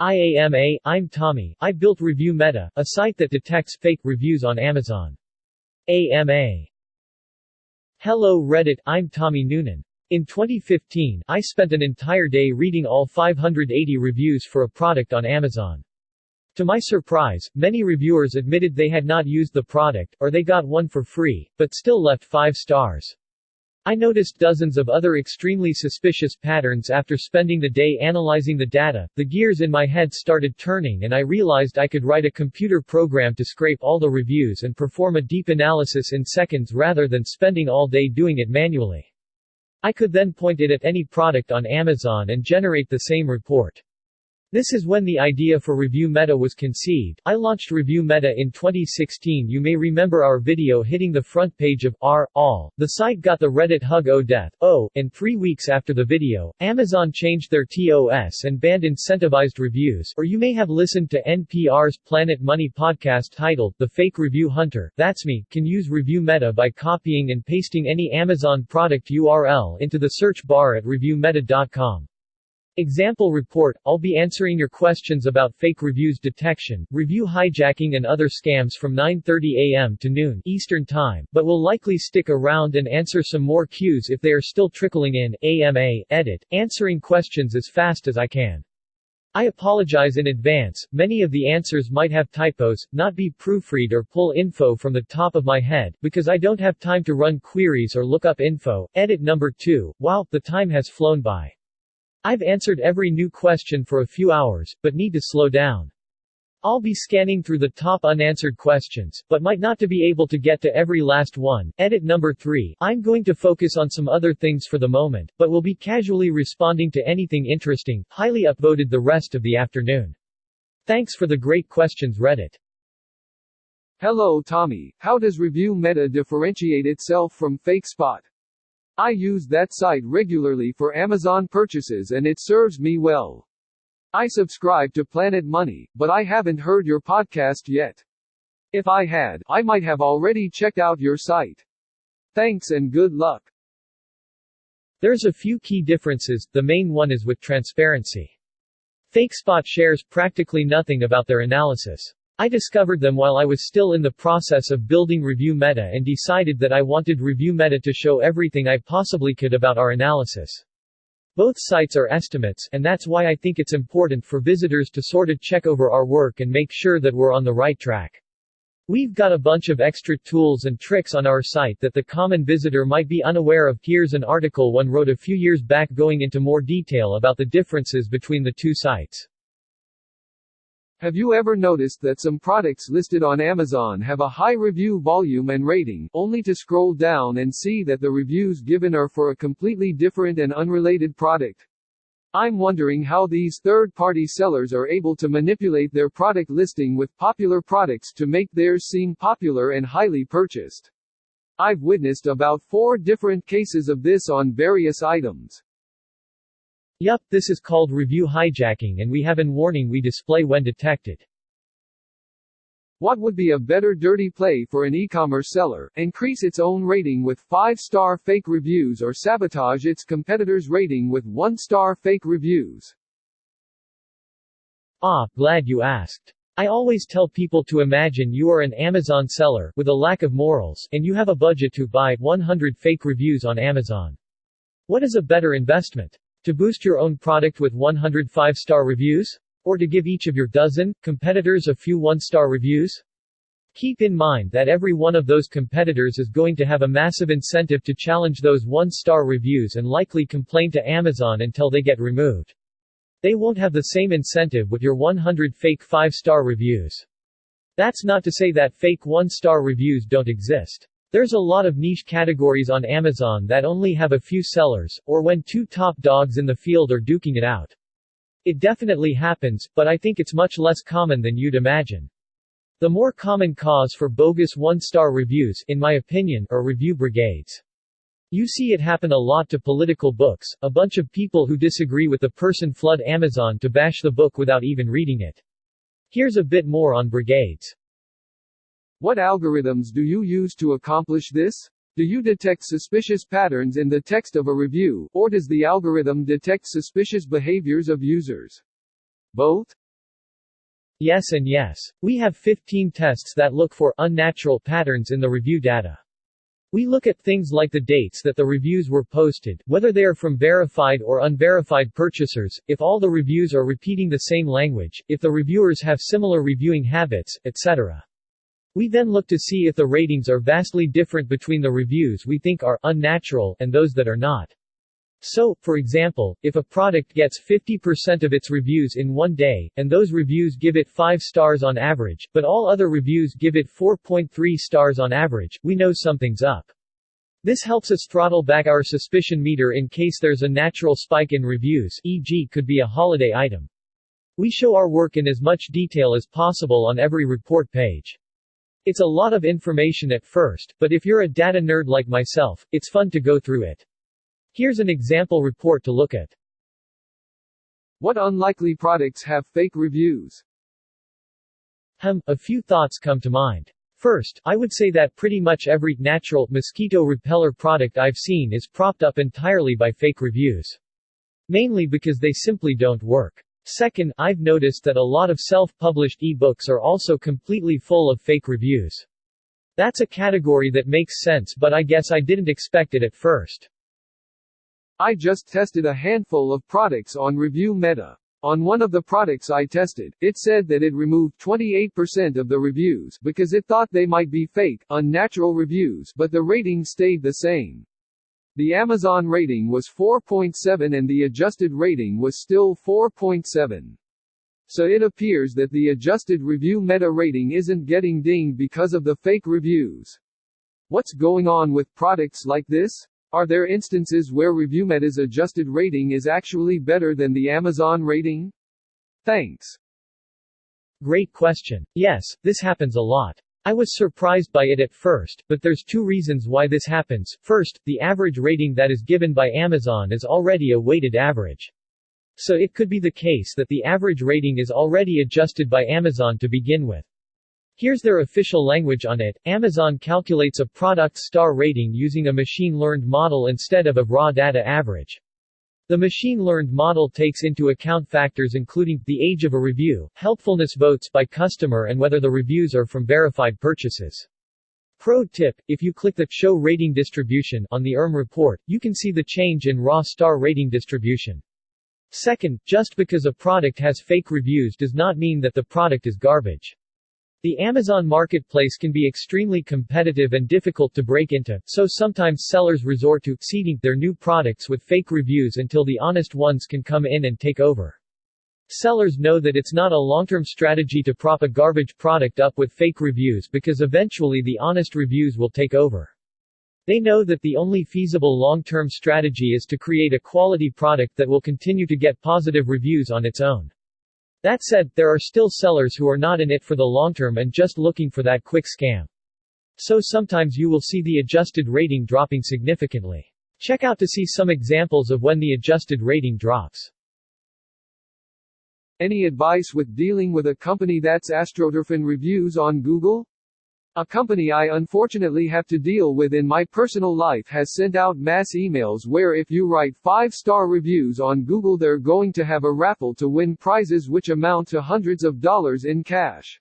IAMA, I'm Tommy. I built ReviewMeta, a site that detects fake reviews on Amazon. AMA. Hello Reddit, I'm Tommy Noonan. In 2015, I spent an entire day reading all 580 reviews for a product on Amazon. To my surprise, many reviewers admitted they had not used the product, or they got one for free, but still left 5 stars. I noticed dozens of other extremely suspicious patterns after spending the day analyzing the data. The gears in my head started turning and I realized I could write a computer program to scrape all the reviews and perform a deep analysis in seconds rather than spending all day doing it manually. I could then point it at any product on Amazon and generate the same report. This is when the idea for ReviewMeta was conceived. I launched ReviewMeta in 2016. You may remember our video hitting the front page of all. The site got the Reddit hug oh death, and 3 weeks after the video, Amazon changed their TOS and banned incentivized reviews. Or you may have listened to NPR's Planet Money podcast titled, The Fake Review Hunter. That's me, can use ReviewMeta by copying and pasting any Amazon product URL into the search bar at ReviewMeta.com. Example report, I'll be answering your questions about fake reviews detection, review hijacking and other scams from 9:30 a.m. to noon Eastern Time, but will likely stick around and answer some more cues if they are still trickling in. AMA, edit, answering questions as fast as I can. I apologize in advance, many of the answers might have typos, not be proofread or pull info from the top of my head, because I don't have time to run queries or look up info. Edit number 2, wow, the time has flown by. I've answered every new question for a few hours, but need to slow down. I'll be scanning through the top unanswered questions, but might not to be able to get to every last one. Edit number 3, I'm going to focus on some other things for the moment, but will be casually responding to anything interesting. Highly upvoted the rest of the afternoon. Thanks for the great questions Reddit. Hello Tommy, how does ReviewMeta differentiate itself from Fakespot? I use that site regularly for Amazon purchases and it serves me well. I subscribe to Planet Money, but I haven't heard your podcast yet. If I had, I might have already checked out your site. Thanks and good luck. There's a few key differences, the main one is with transparency. Fakespot shares practically nothing about their analysis. I discovered them while I was still in the process of building ReviewMeta and decided that I wanted ReviewMeta to show everything I possibly could about our analysis. Both sites are estimates, and that's why I think it's important for visitors to sorta check over our work and make sure that we're on the right track. We've got a bunch of extra tools and tricks on our site that the common visitor might be unaware of. Here's an article one wrote a few years back going into more detail about the differences between the two sites. Have you ever noticed that some products listed on Amazon have a high review volume and rating, only to scroll down and see that the reviews given are for a completely different and unrelated product? I'm wondering how these third-party sellers are able to manipulate their product listing with popular products to make theirs seem popular and highly purchased. I've witnessed about 4 different cases of this on various items. Yup, this is called review hijacking and we have an warning we display when detected. What would be a better dirty play for an e-commerce seller? Increase its own rating with 5-star fake reviews or sabotage its competitors' rating with 1-star fake reviews? Glad you asked. I always tell people to imagine you are an Amazon seller with a lack of morals and you have a budget to buy 100 fake reviews on Amazon. What is a better investment? To boost your own product with 100 5-star reviews? Or to give each of your dozen competitors a few 1-star reviews? Keep in mind that every one of those competitors is going to have a massive incentive to challenge those 1-star reviews and likely complain to Amazon until they get removed. They won't have the same incentive with your 100 fake 5-star reviews. That's not to say that fake 1-star reviews don't exist. There's a lot of niche categories on Amazon that only have a few sellers, or when 2 top dogs in the field are duking it out. It definitely happens, but I think it's much less common than you'd imagine. The more common cause for bogus 1-star reviews, in my opinion, are review brigades. You see it happen a lot to political books. A bunch of people who disagree with the person flood Amazon to bash the book without even reading it. Here's a bit more on brigades. What algorithms do you use to accomplish this? Do you detect suspicious patterns in the text of a review, or does the algorithm detect suspicious behaviors of users? Both? Yes and yes. We have 15 tests that look for unnatural patterns in the review data. We look at things like the dates that the reviews were posted, whether they are from verified or unverified purchasers, if all the reviews are repeating the same language, if the reviewers have similar reviewing habits, etc. We then look to see if the ratings are vastly different between the reviews we think are unnatural and those that are not. So, for example, if a product gets 50% of its reviews in one day, and those reviews give it 5 stars on average, but all other reviews give it 4.3 stars on average, we know something's up. This helps us throttle back our suspicion meter in case there's a natural spike in reviews, e.g. could be a holiday item. We show our work in as much detail as possible on every report page. It's a lot of information at first, but if you're a data nerd like myself, it's fun to go through it. Here's an example report to look at. What unlikely products have fake reviews? A few thoughts come to mind. First, I would say that pretty much every natural mosquito repeller product I've seen is propped up entirely by fake reviews. Mainly because they simply don't work. Second, I've noticed that a lot of self-published ebooks are also completely full of fake reviews. That's a category that makes sense, but I guess I didn't expect it at first. I just tested a handful of products on ReviewMeta. On one of the products I tested, it said that it removed 28% of the reviews because it thought they might be fake, unnatural reviews, but the rating stayed the same. The Amazon rating was 4.7 and the adjusted rating was still 4.7. So it appears that the adjusted ReviewMeta rating isn't getting dinged because of the fake reviews. What's going on with products like this? Are there instances where ReviewMeta's adjusted rating is actually better than the Amazon rating? Thanks. Great question. Yes, this happens a lot. I was surprised by it at first, but there's 2 reasons why this happens. First, the average rating that is given by Amazon is already a weighted average. So it could be the case that the average rating is already adjusted by Amazon to begin with. Here's their official language on it. Amazon calculates a product's star rating using a machine-learned model instead of a raw data average. The machine-learned model takes into account factors including the age of a review, helpfulness votes by customer, and whether the reviews are from verified purchases. Pro tip: if you click the Show Rating Distribution on the report, you can see the change in raw star rating distribution. Second, just because a product has fake reviews does not mean that the product is garbage. The Amazon marketplace can be extremely competitive and difficult to break into, so sometimes sellers resort to seeding their new products with fake reviews until the honest ones can come in and take over. Sellers know that it's not a long-term strategy to prop a garbage product up with fake reviews because eventually the honest reviews will take over. They know that the only feasible long-term strategy is to create a quality product that will continue to get positive reviews on its own. That said, there are still sellers who are not in it for the long term and just looking for that quick scam. So sometimes you will see the adjusted rating dropping significantly. Check out to see some examples of when the adjusted rating drops. Any advice with dealing with a company that's astroturfing reviews on Google? A company I unfortunately have to deal with in my personal life has sent out mass emails where if you write 5-star reviews on Google they're going to have a raffle to win prizes which amount to hundreds of dollars in cash.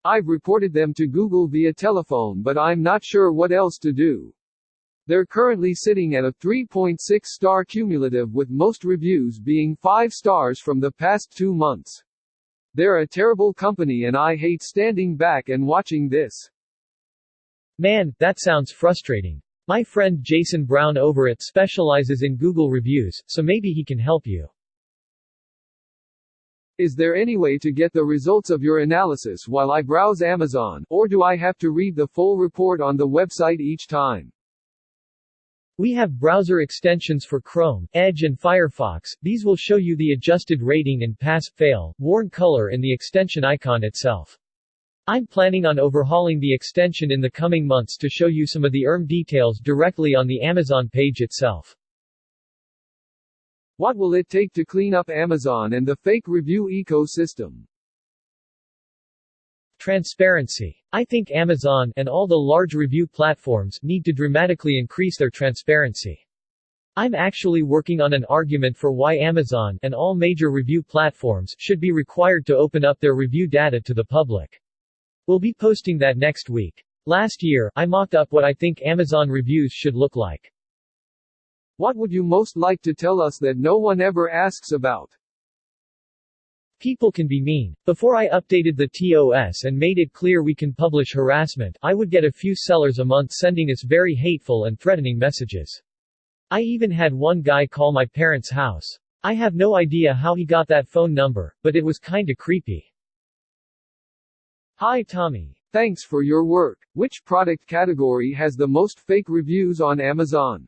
I've reported them to Google via telephone, but I'm not sure what else to do. They're currently sitting at a 3.6-star cumulative, with most reviews being 5 stars from the past 2 months. They're a terrible company and I hate standing back and watching this. Man, that sounds frustrating. My friend Jason Brown over at specializes in Google reviews, so maybe he can help you. Is there any way to get the results of your analysis while I browse Amazon, or do I have to read the full report on the website each time? We have browser extensions for Chrome, Edge and Firefox. These will show you the adjusted rating and pass-fail, worn color in the extension icon itself. I'm planning on overhauling the extension in the coming months to show you some of the details directly on the Amazon page itself. What will it take to clean up Amazon and the fake review ecosystem? Transparency. I think Amazon and all the large review platforms need to dramatically increase their transparency. I'm actually working on an argument for why Amazon and all major review platforms should be required to open up their review data to the public. We'll be posting that next week. Last year, I mocked up what I think Amazon reviews should look like. What would you most like to tell us that no one ever asks about? People can be mean. Before I updated the TOS and made it clear we can publish harassment, I would get a few sellers a month sending us very hateful and threatening messages. I even had one guy call my parents' house. I have no idea how he got that phone number, but it was kinda creepy. Hi Tommy. Thanks for your work. Which product category has the most fake reviews on Amazon?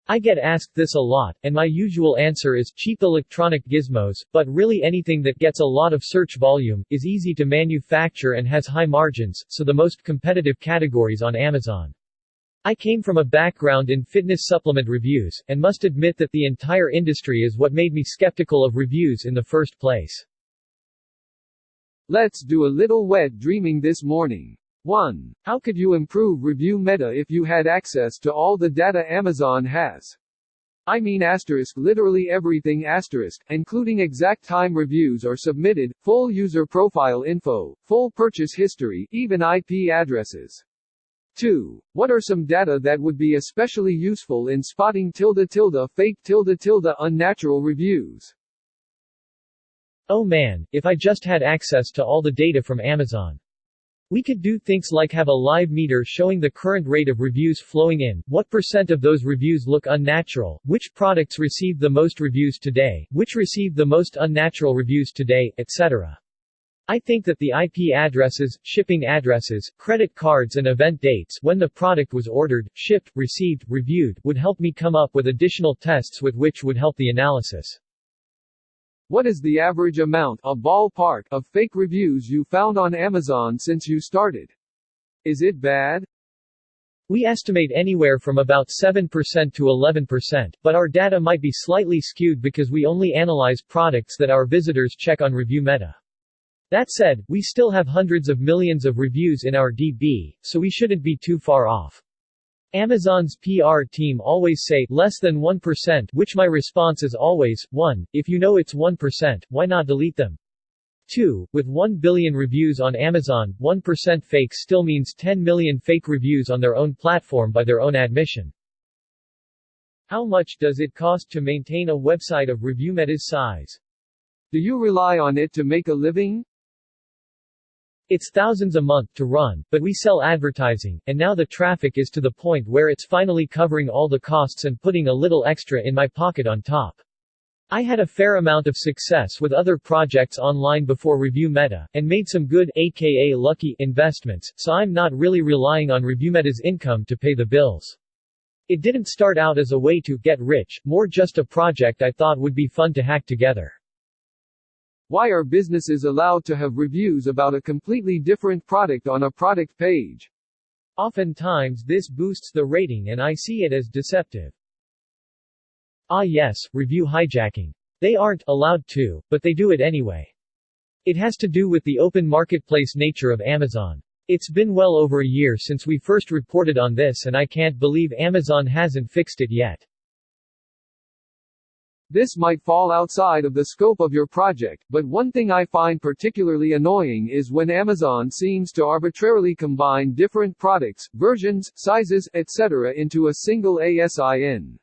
I get asked this a lot, and my usual answer is cheap electronic gizmos, but really anything that gets a lot of search volume, is easy to manufacture and has high margins, so the most competitive categories on Amazon. I came from a background in fitness supplement reviews, and must admit that the entire industry is what made me skeptical of reviews in the first place. Let's do a little wet dreaming this morning. 1. How could you improve ReviewMeta if you had access to all the data Amazon has? I mean literally everything including exact time reviews are submitted, full user profile info, full purchase history, even IP addresses. 2. What are some data that would be especially useful in spotting fake unnatural reviews? Oh man, if I just had access to all the data from Amazon. We could do things like have a live meter showing the current rate of reviews flowing in, what % of those reviews look unnatural, which products received the most reviews today, which received the most unnatural reviews today, etc. I think that the IP addresses, shipping addresses, credit cards and event dates when the product was ordered, shipped, received, reviewed would help me come up with additional tests with which would help the analysis. What is the average amount, a ballpark, of fake reviews you found on Amazon since you started? Is it bad? We estimate anywhere from about 7% to 11%, but our data might be slightly skewed because we only analyze products that our visitors check on ReviewMeta. That said, we still have hundreds of millions of reviews in our DB, so we shouldn't be too far off. Amazon's PR team always say, less than 1%, which my response is always, 1, if you know it's 1%, why not delete them? 2, with 1 billion reviews on Amazon, 1% fake still means 10 million fake reviews on their own platform by their own admission. How much does it cost to maintain a website of ReviewMeta's size? Do you rely on it to make a living? It's thousands a month to run, but we sell advertising, and now the traffic is to the point where it's finally covering all the costs and putting a little extra in my pocket on top. I had a fair amount of success with other projects online before ReviewMeta, and made some good, aka lucky, investments, so I'm not really relying on ReviewMeta's income to pay the bills. It didn't start out as a way to get rich, more just a project I thought would be fun to hack together. Why are businesses allowed to have reviews about a completely different product on a product page? Oftentimes this boosts the rating and I see it as deceptive. Ah yes, review hijacking. They aren't allowed to, but they do it anyway. It has to do with the open marketplace nature of Amazon. It's been well over a year since we first reported on this and I can't believe Amazon hasn't fixed it yet. This might fall outside of the scope of your project, but one thing I find particularly annoying is when Amazon seems to arbitrarily combine different products, versions, sizes, etc. into a single ASIN.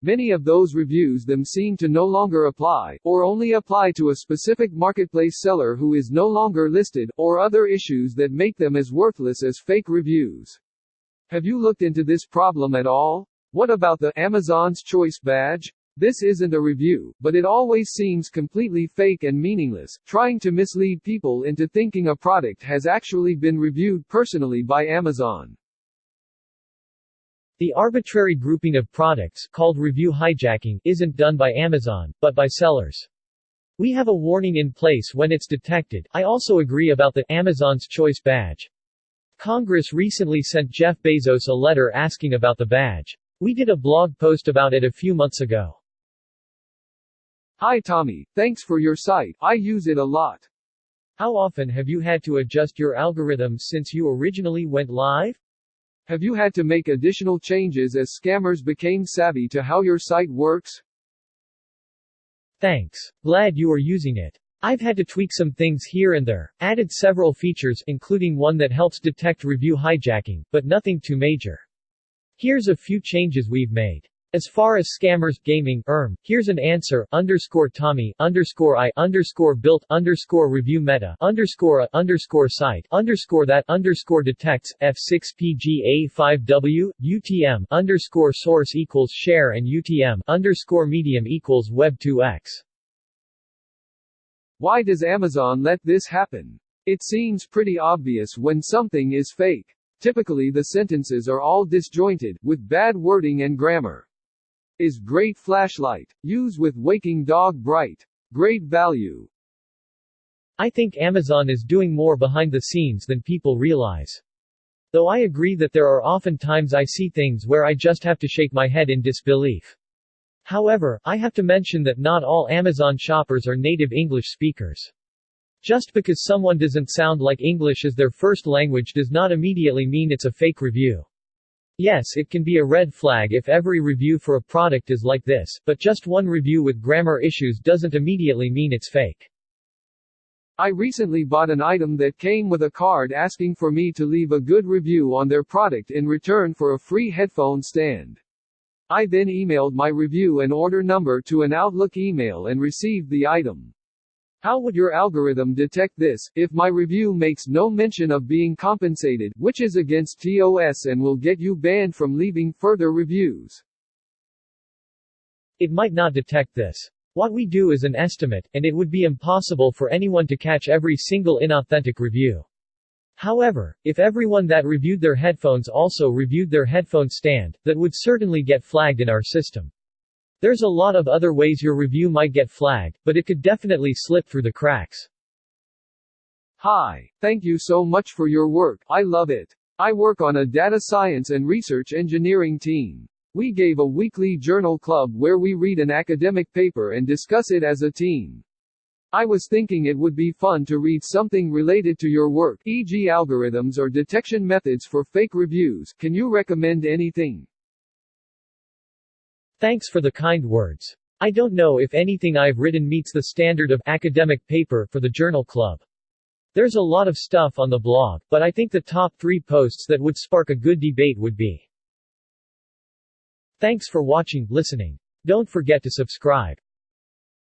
Many of those reviews seem to no longer apply, or only apply to a specific marketplace seller who is no longer listed, or other issues that make them as worthless as fake reviews. Have you looked into this problem at all? What about the Amazon's Choice badge? This isn't a review, but it always seems completely fake and meaningless, trying to mislead people into thinking a product has actually been reviewed personally by Amazon. The arbitrary grouping of products, called review hijacking, isn't done by Amazon, but by sellers. We have a warning in place when it's detected. I also agree about the Amazon's Choice badge. Congress recently sent Jeff Bezos a letter asking about the badge. We did a blog post about it a few months ago. Hi Tommy, thanks for your site, I use it a lot. How often have you had to adjust your algorithms since you originally went live? Have you had to make additional changes as scammers became savvy to how your site works? Thanks. Glad you are using it. I've had to tweak some things here and there, added several features including one that helps detect review hijacking, but nothing too major. Here's a few changes we've made. As far as scammers gaming, here's an answer, _Tommy, _I, built, _ReviewMeta, _a, _site, _that, F6PGA5W, UTM, _source equals share and UTM, _medium equals Web2X. Why does Amazon let this happen? It seems pretty obvious when something is fake. Typically the sentences are all disjointed, with bad wording and grammar. Is great flashlight. Use with waking dog bright. Great value. I think Amazon is doing more behind the scenes than people realize. Though I agree that there are often times I see things where I just have to shake my head in disbelief. However, I have to mention that not all Amazon shoppers are native English speakers. Just because someone doesn't sound like English as their first language does not immediately mean it's a fake review. Yes, it can be a red flag if every review for a product is like this, but just one review with grammar issues doesn't immediately mean it's fake. I recently bought an item that came with a card asking for me to leave a good review on their product in return for a free headphone stand. I then emailed my review and order number to an Outlook email and received the item. How would your algorithm detect this, if my review makes no mention of being compensated, which is against TOS and will get you banned from leaving further reviews? It might not detect this. What we do is an estimate, and it would be impossible for anyone to catch every single inauthentic review. However, if everyone that reviewed their headphones also reviewed their headphone stand, that would certainly get flagged in our system. There's a lot of other ways your review might get flagged, but it could definitely slip through the cracks. Hi. Thank you so much for your work. I love it. I work on a data science and research engineering team. We gave a weekly journal club where we read an academic paper and discuss it as a team. I was thinking it would be fun to read something related to your work, e.g. algorithms or detection methods for fake reviews. Can you recommend anything? Thanks for the kind words. I don't know if anything I've written meets the standard of academic paper for the journal club. There's a lot of stuff on the blog, but I think the top 3 posts that would spark a good debate would be. Thanks for watching, listening. Don't forget to subscribe.